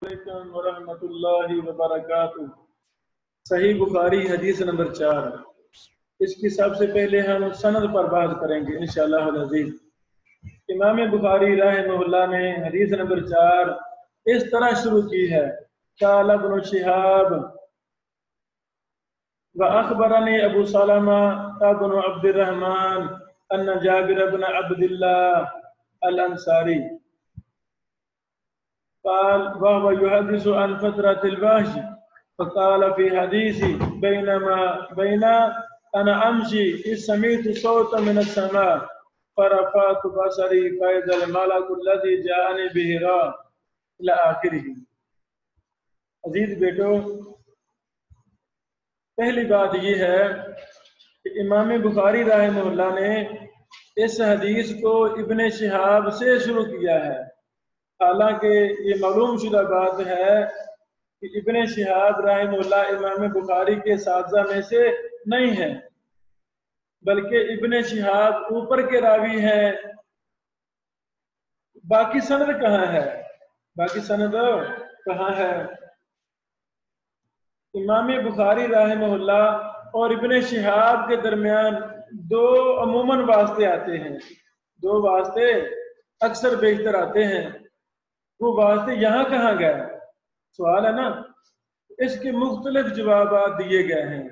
अलैकुम वरहमतुल्लाहि वबरकातुह। सही बुखारी हदीस नंबर 4। इसकी सबसे पहले हम सनद पर बात करेंगे इंशाअल्लाह अज़ीज़। इमाम बुखारी रहमहुल्लाह ने हदीस नंबर 4 इस तरह शुरू की है। क़ाल इब्न शिहाब व अख़बरनी अबू सलमा इब्न अब्दुर्रहमान अन्न जाबिर इब्न अब्दुल्लाह अल अंसारी قال وهو يحدث عن فترة الوحي فقال في حديثي بين أنا أمشي إذ سمعت صوتا من السماء فرفعت بصري فإذا الملك الذي جاءني بهراء إلى آخره۔ عزیز بیٹو، پہلی بات یہ ہے کہ امام بخاری رحمہ اللہ نے اس حدیث کو ابن شہاب سے شروع کیا ہے، حالانکہ یہ معلوم شدہ بات ہے کہ ابن شہاب رحمہ اللہ امام بخاری کے اساتذہ میں سے نہیں ہے، بلکہ ابن شہاب اوپر کے راوی ہیں۔ باقی سند کہاں ہے؟ امام بخاری رحمہ اللہ اور ابن شہاب کے درمیان دو عموماً واسطے آتے ہیں، دو واسطے اکثر بیشتر آتے ہیں۔ وہ واسطے یہاں کہاں گئے؟ سوال ہے نا، اس کے مختلف جوابات دیے گئے ہیں۔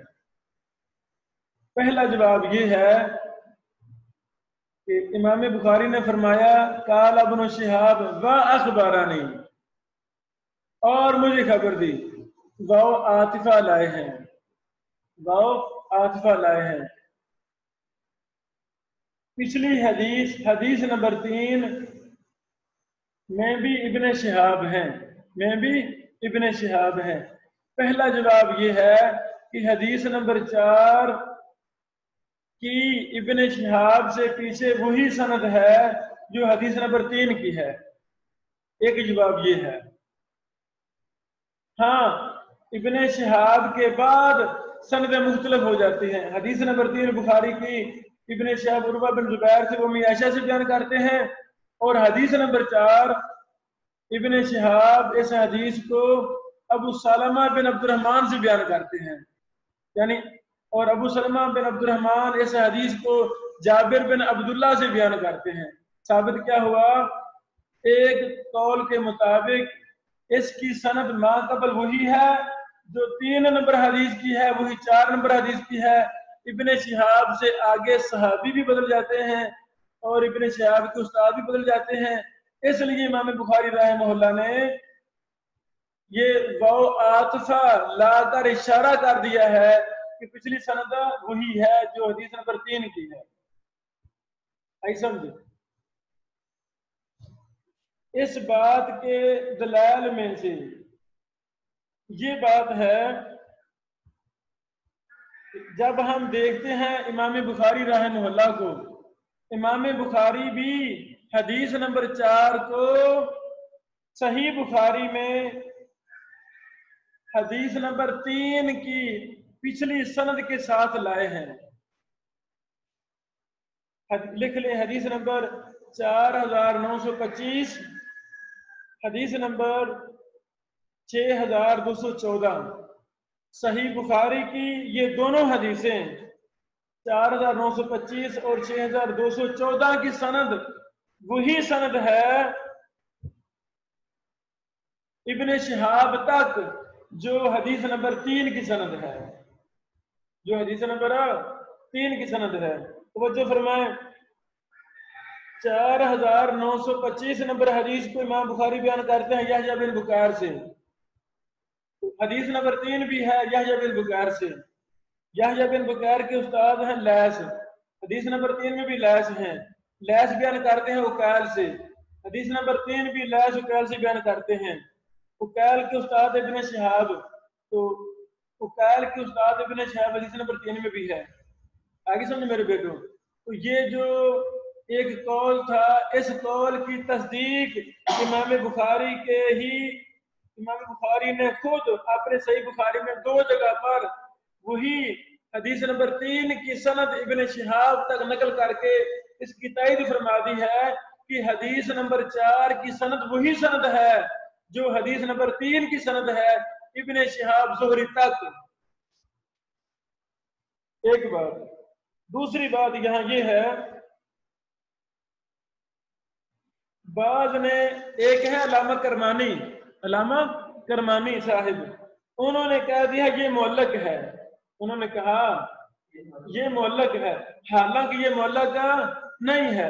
پہلا جواب یہ ہے کہ امام بخاری نے فرمایا قال ابن شہاب و اخبرانی، اور مجھے خبر دی۔ واو عاطفہ لائے ہیں۔ پچھلی حدیث نمبر 3 میں بھی ابن شہاب ہیں۔ پہلا جواب یہ ہے کہ حدیث نمبر 4 کی ابن شہاب سے پیچھے وہی سند ہے جو حدیث نمبر 3 کی ہے۔ ایک جواب یہ ہے۔ ہاں، ابن شہاب کے بعد سندیں مختلف ہو جاتی ہیں۔ حدیث نمبر 3 بخاری کی ابن شہاب عروہ بن زبیر سے امی عائشہ سے بیان کرتے ہیں، اور حدیث نمبر 4 ابن شہاب اس حدیث کو ابو سلمہ بن عبدالرحمن سے بیان کرتے ہیں، اور ابو سلمہ بن عبدالرحمن اس حدیث کو جابر بن عبداللہ سے بیان کرتے ہیں۔ ثابت کیا ہوا؟ ایک قول کے مطابق اس کی سند ما قبل وہی ہے جو 3 نمبر حدیث کی ہے، وہی 4 نمبر حدیث کی ہے۔ ابن شہاب سے آگے صحابی بھی بدل جاتے ہیں اور ابن شہاب کے استاد بھی بدل جاتے ہیں۔ اس لیے امام بخاری رحمہ اللہ نے یہ واو عاطفہ لا کر اشارہ کر دیا ہے کہ پچھلی سند وہی ہے جو حدیث نمبر 3 کی ہے۔ آئی سمجھے؟ اس بات کے دلائل میں سے یہ بات ہے، جب ہم دیکھتے ہیں امام بخاری رحمہ اللہ کو، امام بخاری بھی حدیث نمبر 4 کو صحیح بخاری میں حدیث نمبر 3 کی پچھلی سند کے ساتھ لائے ہیں۔ لکھ لیں، حدیث نمبر 4925، حدیث نمبر 6214۔ صحیح بخاری کی یہ دونوں حدیثیں 4925 اور 6214 کی سند وہی سند ہے ابن شہاب تک جو حدیث نمبر 3 کی سند ہے، توجہ فرمائیں۔ 4925 نمبر حدیث کو امام بخاری بیان کرتے ہیں یحییٰ بن بکیر سے، حدیث نمبر 3 بھی ہے یحییٰ بن بکیر سے۔ یحییٰ بن بکیر کے استاد ہیں لیث، حدیث نمبر 3 میں بھی لیث ہیں۔ لیث بیان کرتے ہیں عقیل سے، حدیث نمبر 3 بھی لیث عقیل سے بیان کرتے ہیں۔ عقیل کے استاد ابن شہاب، تو عقیل کے استاد ابن شہاب حدیث نمبر 3 میں بھی ہے۔ آگے سمجھے میرے بیٹوں؟ تو یہ جو ایک قول تھا، اس قول کی تصدیق امام بخاری نے خود اپنے صحیح بخاری میں 2 جگہ پر وہی حدیث نمبر 3 کی سند ابن شہاب تک نقل کر کے اس کی تائید فرما دی ہے کہ حدیث نمبر 4 کی سند وہی سند ہے जो हदीस नंबर 3 की सनद है इब्ने शिहाब ज़ुहरी तक। एक बात। दूसरी बात यहाँ ये है, बाज ने, एक है अलामा करमानी साहिब, उन्होंने कह दिया ये मुअल्लक है, उन्होंने कहा ये मुअल्लक है, हालांकि ये मुअल्लक नहीं है।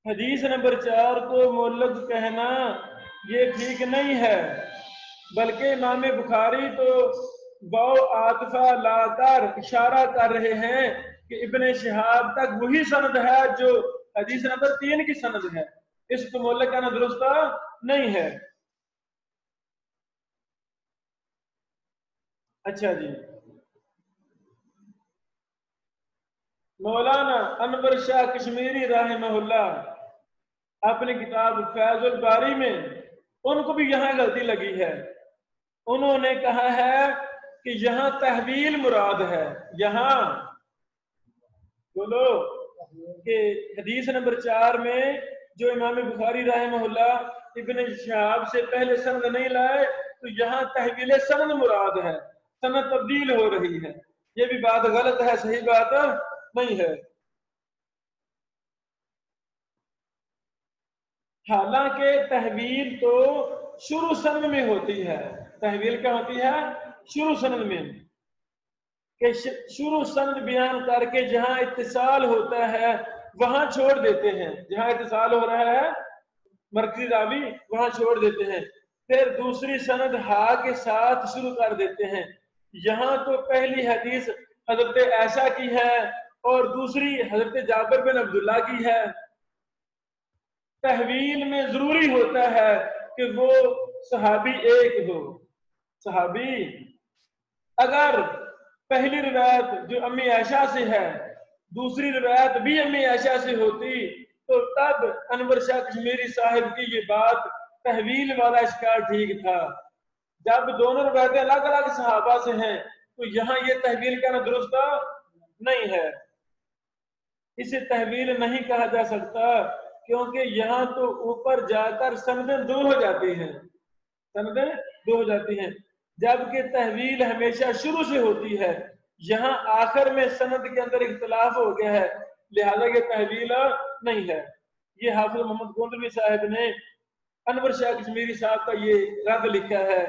हदीस नंबर 4 को मुअल्लक कहना ये ठीक नहीं है, बल्कि इमाम बुखारी तो वाव आतिफा लाकर इशारा कर रहे हैं कि इब्ने शिहाब तक वही सनद है जो हदीस नंबर 3 की सनद है, इसको मुअल्लक कहना दुरुस्त नहीं है। अच्छा जी, मौलाना अनवर शाह कश्मीरी रहमहुल्लाह अपनी किताब फैजुल बारी में, उनको भी यहाँ गलती लगी है। उन्होंने कहा है कि यहाँ तहवील मुराद है, यहाँ बोलो कि हदीस नंबर 4 में जो इमाम बुखारी रहमहुल्लाह इब्ने शिहाब से पहले सनद नहीं लाए, तो यहाँ तहवील सनद मुराद है, सनद तब्दील हो रही है। ये भी बात गलत है, सही बात नहीं है। हालांकि तहवील तो शुरू सनद में होती है, तहवील क्या होती है? शुरू सनद में, कि शुरू सनद बयान करके जहां इत्तिसाल होता है वहां छोड़ देते हैं, जहां इत्तिसाल हो रहा है मरकजी रावी वहां छोड़ देते हैं, फिर दूसरी सनद हा के साथ शुरू कर देते हैं। यहाँ तो पहली हदीस हजरत ऐशा की है और दूसरी हजरत जाबिर बिन अब्दुल्ला की है। तहवील में जरूरी होता है कि वो सहाबी एक हो। सहाबी अगर पहली रिवायत जो अम्मी आयशा से है, दूसरी रिवायत भी अम्मी आयशा से होती, तो तब अनवर शाह कश्मीरी साहिब की ये बात तहवील वाला इश्काल ठीक था। जब दोनों रिवायतें अलग अलग सहाबा से हैं, तो यहाँ ये तहवील कहना दुरुस्त नहीं है। इसे तहवील नहीं कहा जा सकता, क्योंकि यहाँ तो ऊपर जाकर सनदें दो हो जाती हैं, सनदें दो हो जाती हैं, जबकि तहवील हमेशा शुरू से होती है। यहाँ आखिर में सनद के अंदर इख्तिलाफ हो गया है, लिहाजा ये तहवील नहीं है। ये हाफिज मोहम्मद गोंदलवी साहब ने अनवर शाह कश्मीरी साहब का ये रद्द लिखा है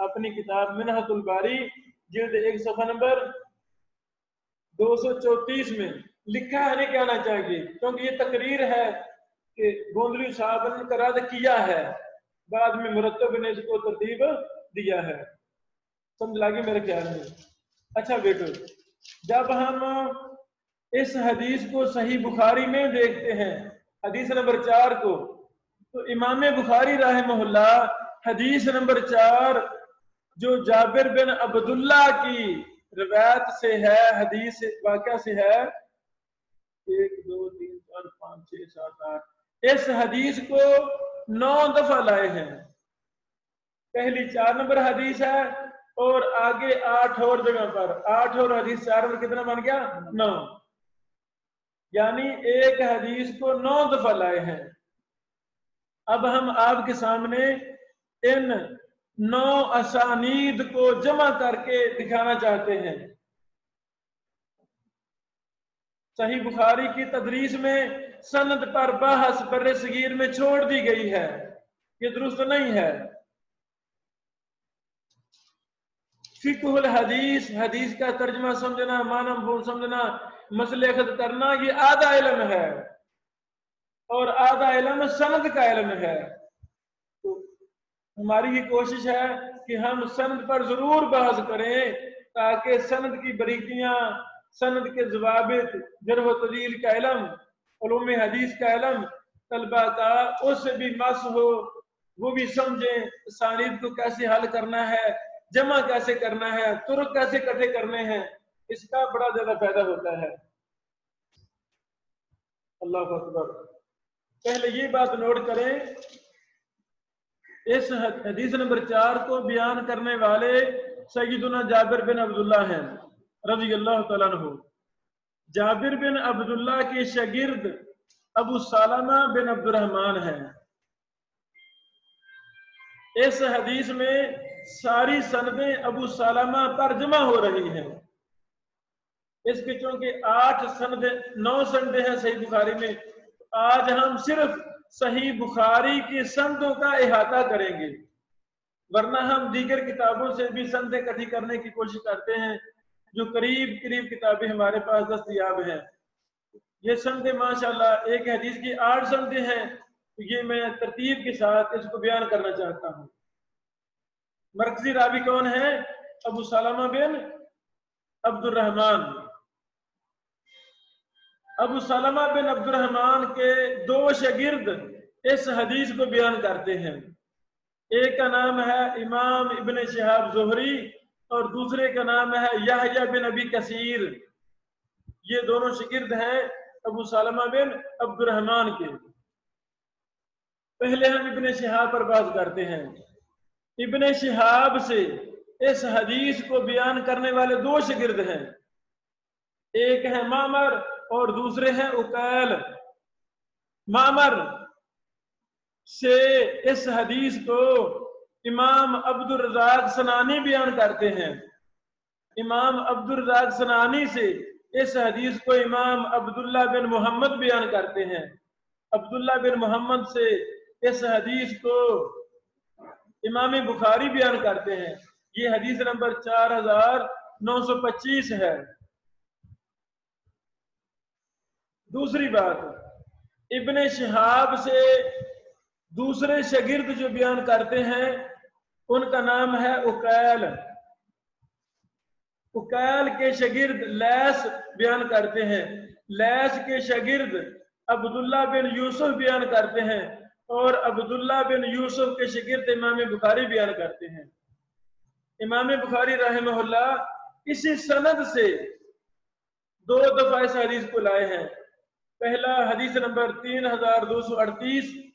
अपनी किताब मिन्हतुल बारी जिल्द 1 सफा नंबर 234 में। लिखा है नहीं कहना चाहिए, क्योंकि ये तकरीर है कि गोंदलवी साहब ने इनका रद्द किया है, बाद में मुरत्तब ने इसको तरतीब दिया है। समझ लगी मेरे ख्याल में? अच्छा बेटो, जब हम इस हदीस को सही बुखारी में देखते हैं, हदीस नंबर 4 को, तो इमाम बुखारी रहमहुल्लाह हदीस नंबर 4 जो जाबिर बिन अब्दुल्ला की रिवायत से है, हदीस वाक़या से है, 1 2 3 4 5 6 7 8, इस हदीस को 9 दफा लाए हैं। पहली 4 नंबर हदीस है और आगे 8 और जगह पर, 8 और हदीस 4 में कितना बन गया? 9, यानी एक हदीस को 9 दफा लाए हैं। अब हम आपके सामने इन 9 असानीद को जमा करके दिखाना चाहते हैं। सही बुखारी की तदरीस में सनद पर बहस बर्रे सगीर में छोड़ दी गई है, ये दुरुस्त नहीं है। फिक़हुल हदीस, हदीस का तर्जमा समझना, माना मफ़हूम समझना, मसले अखद करना, ये आधा इल्म है और आधा इल्म सनद का इल्म है। तो हमारी ये कोशिश है कि हम सनद पर जरूर बहस करें, ताकि सनद की बारीकियां, सनद के ज़वाबित, जर्ह व तदील का इल्म, उलूम हदीस का इल्म तलबा का उससे भी मस हो, वो भी समझें असानीद को कैसे हल करना है, जमा कैसे करना है, तुरुक कैसे इकट्ठे करने हैं, इसका बड़ा ज्यादा फायदा होता है। अल्लाह अकबर। पहले ये बात नोट करें, इस हदीस नंबर 4 को बयान करने वाले सैयदुना जाबिर बिन अब्दुल्ला हैं रज़ी अल्लाह तआला अन्हु। जाबिर बिन अब्दुल्ला के शागिर्द अबू सलमा बिन अब्दुर्रहमान हैं। इस हदीस में सारी सनदें अबू सलमा पर जमा हो रही हैं। इसके चूंकि 9 सनदें हैं सही बुखारी में, आज हम सिर्फ सही बुखारी की संदों का इहाता करेंगे, वरना हम दीगर किताबों से भी संदें इकट्ठी करने की कोशिश करते हैं, जो करीब करीब किताबें हमारे पास दस्तयाब हैं। ये संदें माशाल्लाह एक हदीस की 8 संदें हैं, तो ये मैं तरतीब के साथ इसको बयान करना चाहता हूँ। मरकजी रावी कौन है? अबू सलमा बिन अब्दुर्रहमान। अबू सलमा बिन अब्दुर्रहमान के 2 शागिर्द इस हदीस को बयान करते हैं। एक का नाम है इमाम इब्न शिहाब ज़ुहरी और दूसरे का नाम है यहया बिन अबी कसीर। ये दोनों शागिर्द हैं अबू सलमा बिन अब्दुर्रहमान के। पहले हम इब्न शिहाब पर बात करते हैं। इब्न शिहाब से इस हदीस को बयान करने वाले 2 शागिर्द हैं, एक है मामर और दूसरे हैं उकैल। मामर से इस हदीस को इमाम अब्दुल रज़ाक सनानी बयान करते हैं। इमाम अब्दुल रज़ाक सनानी से इस हदीस को इमाम अब्दुल्ला बिन मोहम्मद बयान करते हैं। अब्दुल्ला बिन मोहम्मद से इस हदीस को इमाम बुखारी बयान करते हैं। ये हदीस नंबर 4925 है। दूसरी बात, इब्ने शिहाब से दूसरे शागिर्द जो बयान करते हैं उनका नाम है उकैल। उकैल के शागिर्द लैस बयान करते हैं। लैस के शागिर्द अब्दुल्ला बिन यूसुफ बयान करते हैं और अब्दुल्ला बिन यूसुफ के शागिर्द इमाम बुखारी बयान करते हैं। इमाम बुखारी रहमहुल्लाह इसी सनद से 2 दफा इस हदीस को लाए हैं। पहला हदीस नंबर 3238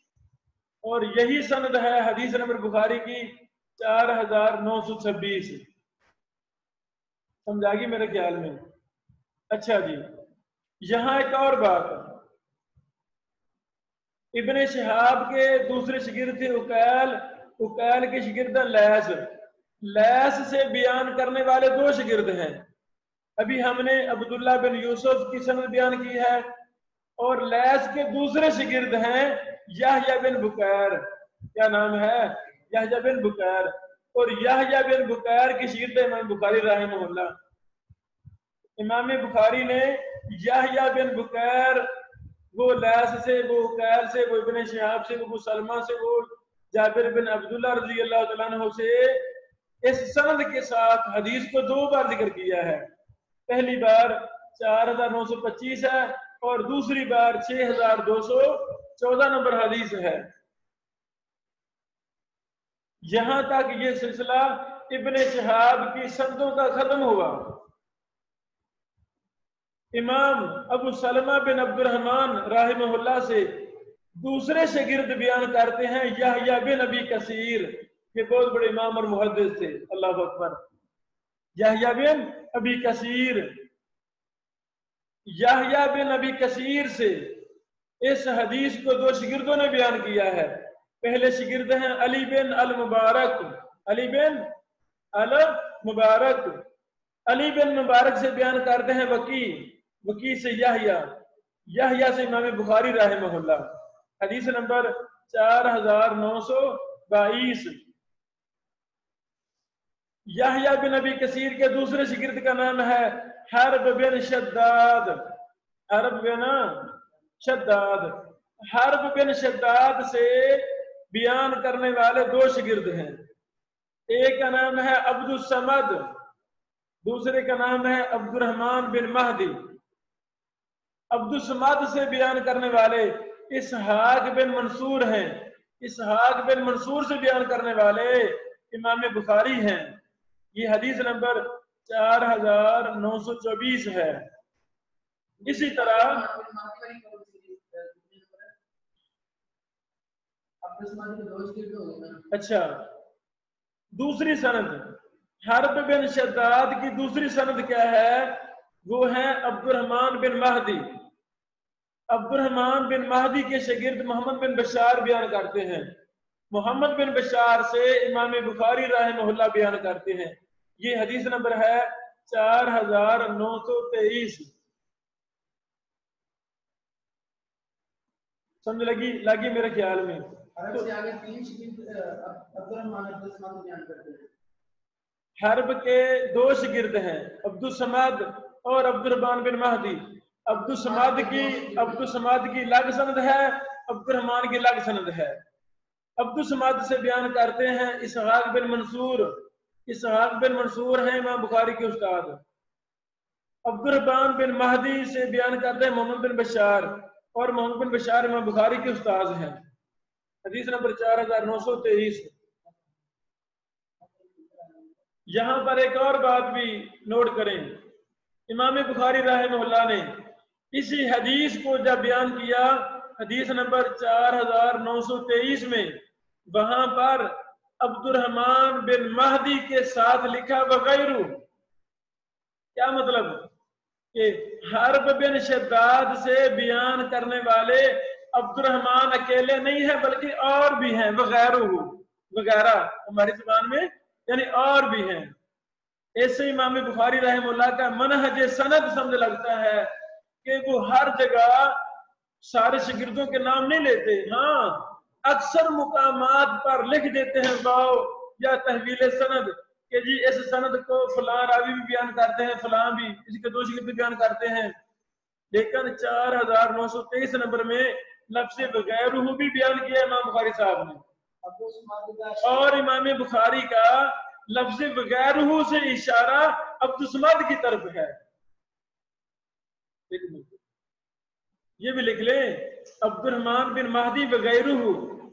और यही सनद है हदीस नंबर बुखारी की 4926। समझागी मेरे ख्याल में? अच्छा जी, यहां एक और बात, इब्ने शिहाब के दूसरे शागिर्द थे उकैल। उकैल के शागिर्द लैस। लैस से बयान करने वाले 2 शागिर्द हैं। अभी हमने अब्दुल्ला बिन यूसुफ की सनद बयान की है और लैस के दूसरे शागिर्द हैं यहया बिन बुकैर। क्या नाम है? यहया बिन बुकैर। और यहया बिन बुकैर की शागिर्द इमाम बुखारी रहमहुल्लाह। इमाम बुखारी ने यहया बिन बुकैर, वो लैस से, वो उकैल से, वो इब्ने शिहाब से, वो सलमा से, वो जाबिर बिन अब्दुल्लाह रज़ी अल्लाह तआला अन्हु से इस सनद के साथ हदीस को 2 बार जिक्र किया है। पहली बार 4925 है और दूसरी बार 6214 नंबर हदीस है। यहां तक ये सिलसिला इब्ने शिहाब की सनदों का खत्म हुआ। इमाम अबू सलमा बिन अब्दुर्रहमान राहिमहुल्लाह से दूसरे शागिर्द बयान करते हैं यहया बिन अबी कसीर। ये बहुत बड़े इमाम और मुहद्दिस थे। अल्लाहु अकबर। यहया बिन अबी कसीर। यहया बिन अबी कसीर से इस हदीस को 2 शागिर्दों ने बयान किया है। पहले शागिर्द हैं अली बिन अल मुबारक। अली बिन अल मुबारक। अली बिन मुबारक से बयान करते हैं वकी। वकी से यहया। यहया से इमाम बुखारी रहमहुल्लाह। हदीस नंबर 4922। यहया बिन अबी कसीर के दूसरे शागिर्द का नाम है हर्ब बिन शद्दाद। हर्ब बिन शद्दाद। हर्ब बिन शद्दाद से बयान करने वाले 2 शागिर्द हैं। एक का नाम है अब्दुल समद, दूसरे का नाम है अब्दुर्रहमान बिन महदी। अब्दुल समद से बयान करने वाले इसहाक बिन मंसूर हैं। इसहाक बिन मंसूर से बयान करने वाले इमाम बुखारी हैं। ये हदीस नंबर 4924 है। इसी तरह अच्छा, दूसरी सनद हर्ब बिन शद्दाद की दूसरी सनद क्या है? वो है अब्दुर्रहमान बिन महदी। अब्दुर्रहमान बिन महदी के शागिर्द मोहम्मद बिन बशार बयान करते हैं। محمد بن بشار سے امام بخاری رحمہ اللہ بیان کرتے ہیں. یہ حدیث نمبر ہے 4923. سمجھ لگی میرے خیال میں. حرب کے 2 شاگرد ہیں، عبد الصمد اور عبد الرحمن بن مہدی. عبد الصمد کی الگ سند ہے، عبد الرحمن کی الگ سند ہے. عبد الصمد سے بیان کرتے ہیں اسحاق بن منصور. اسحاق بن منصور ہیں امام بخاری کے استاد. عبد الرحمن بن مہدی سے بیان کرتے ہیں محمد بن بشار، اور محمد بن بشار امام بخاری کے استاد ہیں. حدیث نمبر 4923. یہاں پر ایک اور بات بھی نوٹ کریں. امام بخاری رحمہ اللہ نے اسی حدیث کو جب بیان کیا حدیث نمبر 4923 میں، وہاں پر عبد الرحمن بن مہدی کے ساتھ لکھا وغیرہ. کیا مطلب کہ حرب بن شداد سے بیان کرنے والے عبد الرحمن اکیلے نہیں ہیں بلکہ اور بھی ہیں، وغیرہ ہماری زبان میں یعنی اور بھی ہیں. ایسے امام بخاری رحمہ اللہ کا منہج سند سمجھ لگتا ہے کہ وہ ہر جگہ سارے شاگردوں کے نام نہیں لیتے، ہاں اکثر مقامات پر لکھ دیتے ہیں واو یا تحویل سند کہ جی اس سند کو فلاں راوی بھی بیان کرتے ہیں، فلاں بھی اس کے 2 شاگرد بھی بیان کرتے ہیں. لیکن 4923 نمبر میں لفظ وغیرہ بھی بیان کیا امام بخاری صاحب نے، اور امام بخاری کا لفظ وغیرہ سے اشارہ عبد الصمد کی طرف ہے. یہ بھی لکھ لیں عبد الرحمن بن مہدی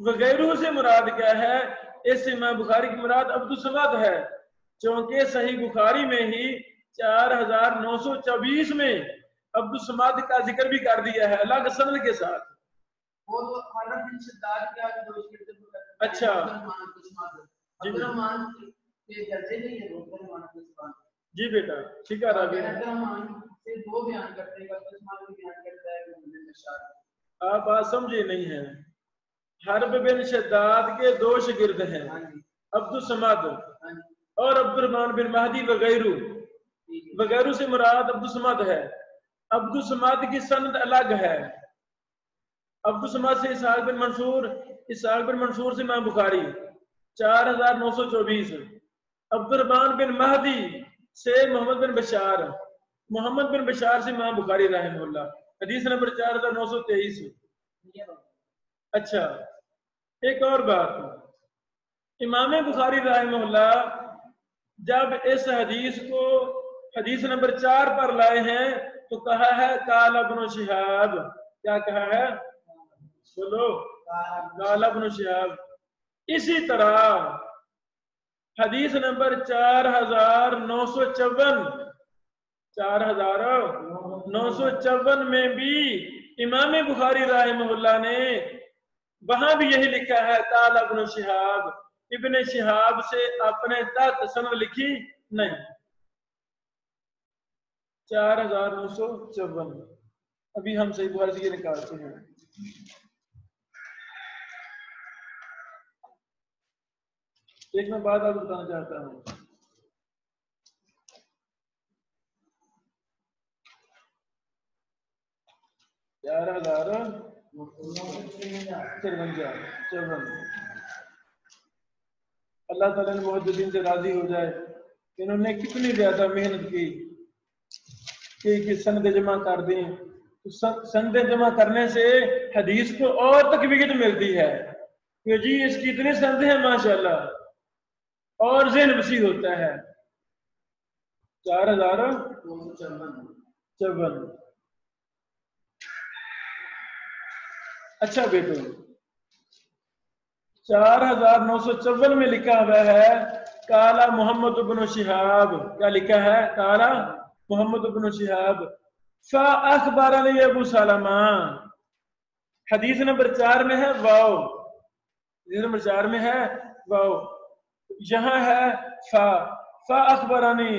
وغیرہ سے مراد کیا ہے؟ اس سے امام بخاری کی مراد عبد الصمد ہے، چونکہ صحیح بخاری میں ہی 4924 میں عبد الصمد کا ذکر بھی کر دیا ہے الگ سند کے ساتھ. اچھا جی بیٹا ٹھیک ہے راوی آپ بات سمجھے نہیں ہے. حرب بن شداد کے 2 شاگرد ہیں، عبد الصمد اور عبد الرحمن بن مہدی وغیرہ سے مراد عبد الصمد ہے. عبد الصمد کی سند الگ ہے. عبد الصمد سے اسحاق بن منصور سے امام بخاری 4924. عبد الرحمن بن مہدی سے محمد بن بشار سے امام بخاری رحمہ اللہ. حدیث نمبر 4923. اچھا ایک اور بات، امام بخاری رحمہ اللہ جب اس حدیث کو حدیث نمبر 4 پر لائے ہیں تو کہا ہے قال ابن شہاب. کیا کہا ہے؟ بولو قال ابن شہاب. اسی طرح حدیث نمبر 4954 میں بھی امام بخاری رحمہ اللہ نے وہاں بھی یہی لکھا ہے قال ابن شہاب. ابن شہاب سے اپنے تحت سند لکھی نہیں. 4954 ابھی ہم صحیح بخاری سے یہ نکالتے ہیں. ایک میں بات آپ کو بتانا چاہتا ہوں. اللہ تعالیٰ نے محدثین سے راضی ہو جائے کہ انہوں نے کتنی زیادہ محنت کی کہ سندیں جمع کر دیں. سندیں جمع کرنے سے حدیث کو اور تقویت ملتی ہے کہ جی اس کی اتنی سندیں ہیں ماشاءاللہ، اور ذہن وسیع ہوتا ہے. 4954. اچھا بیٹو 4954 میں لکھا ہوا ہے قال محمد بن شہاب. کیا لکھا ہے؟ قال محمد بن شہاب فاخبرنی ابو سلمہ. حدیث نمبر 4 میں ہے واو، حدیث نمبر 4 میں ہے واو، یہاں ہے فاخبرنی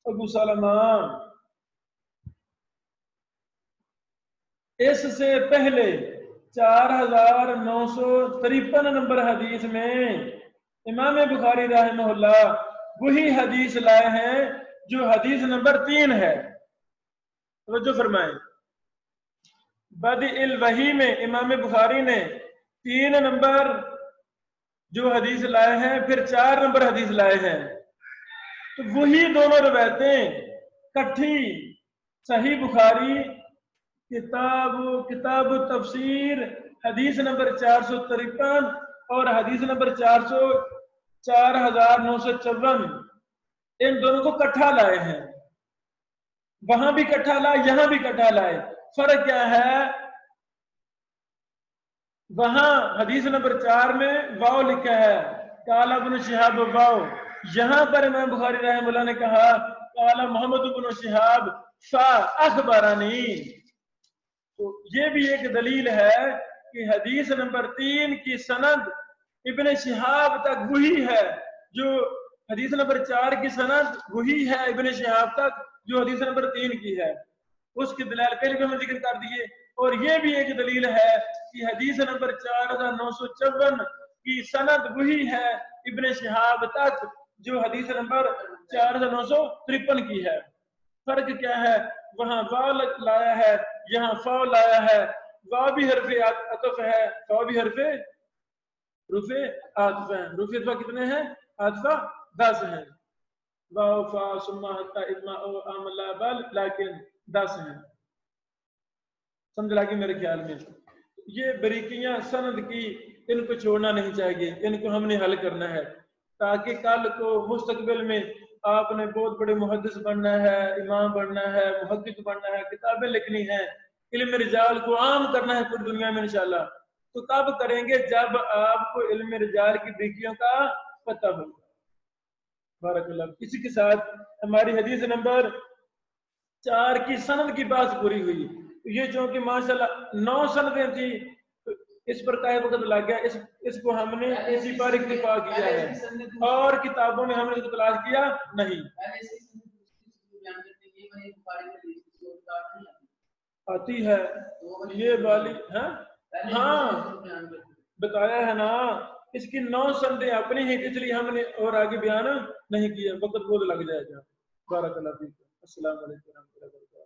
ابو سلمہ. اس سے پہلے 4953 نمبر حدیث میں امام بخاری رحمہ وہی حدیث لائے ہیں جو حدیث نمبر 3 ہے. توجہ فرمائیں. بدء الوحی میں امام بخاری نے 3 نمبر جو حدیث لائے ہیں، پھر 4 نمبر حدیث لائے ہیں. تو وہی دونوں روایتیں کٹھی صحیح بخاری کتاب تفسیر حدیث نمبر 453 اور حدیث نمبر 4954 ان دونوں کو کٹھا لائے ہیں. وہاں بھی کٹھا لائے، یہاں بھی کٹھا لائے. فرق کیا ہے؟ وہاں حدیث نمبر 4 میں واو لکھا ہے، قال ابن شہاب واو. یہاں پر امام بخاری رحمہ اللہ نے کہا قال محمد بن شہاب فاخبرنی. تو یہ بھی ایک دلیل ہے کہ حدیث نمبر 3 کی سند ابن شہاب تک وہی ہے جو حدیث نمبر 4 کی سند وہی ہے ابن شہاب تک جو حدیث نمبر 3 کی ہے. اس کی دلائل پہلے بھی ہم نے ذکر کر دیے. اور یہ بھی ایک دلیل ہے کہ حدیث نمبر 4954 کی سند وہی ہے ابن شہاب تک جو حدیث نمبر 4953 کی ہے. فرق کیا ہے؟ وہاں واو لایا ہے، یہاں فاء لایا ہے. واو بھی حرف عطف ہے، فاء بھی حرف رفع عطف ہے. رفع عطف کتنے ہیں؟ عطف 10 ہیں. واو فاء ثم حتى اجماع او عمل بل لیکن 10 ہیں. سمجھ لگی میرے خیال میں؟ یہ بریکیاں سند کی ان کو چھوڑنا نہیں چاہیے، ان کو ہم نے حل کرنا ہے تاکہ کل کو مستقبل میں آپ نے بہت بڑے محدث بننا ہے، امام بننا ہے، محقق بننا ہے، کتابیں لکھنی ہیں، علم رجال کو عام کرنا ہے پوری دنیا میں انشاءاللہ. تو کب کریں گے؟ جب آپ کو علم رجال کی بریکیوں کا پتہ ہوگا. بارک اللہ. اسی کے ساتھ ہماری حدیث نمبر 4 کی سند کی بات پوری ہوئی. یہ جو کہ ماشاءاللہ 9 سندیں تھی، اس پر کئی وقت لگ گیا. اس کو ہم نے اسی پر اکتفا کیا ہے اور کتابوں میں ہم نے تلاش کیا نہیں. آتی ہے یہ والی ہاں بتایا ہے نا. اس کی 9 سندیں اپنی ہیں، اس لیے ہم نے اور آگے بیان نہیں کیا، وقت بہت لگ جائے گا. بارک اللہ فیک. السلام علیکم ورحمۃ اللہ وبرکاتہ.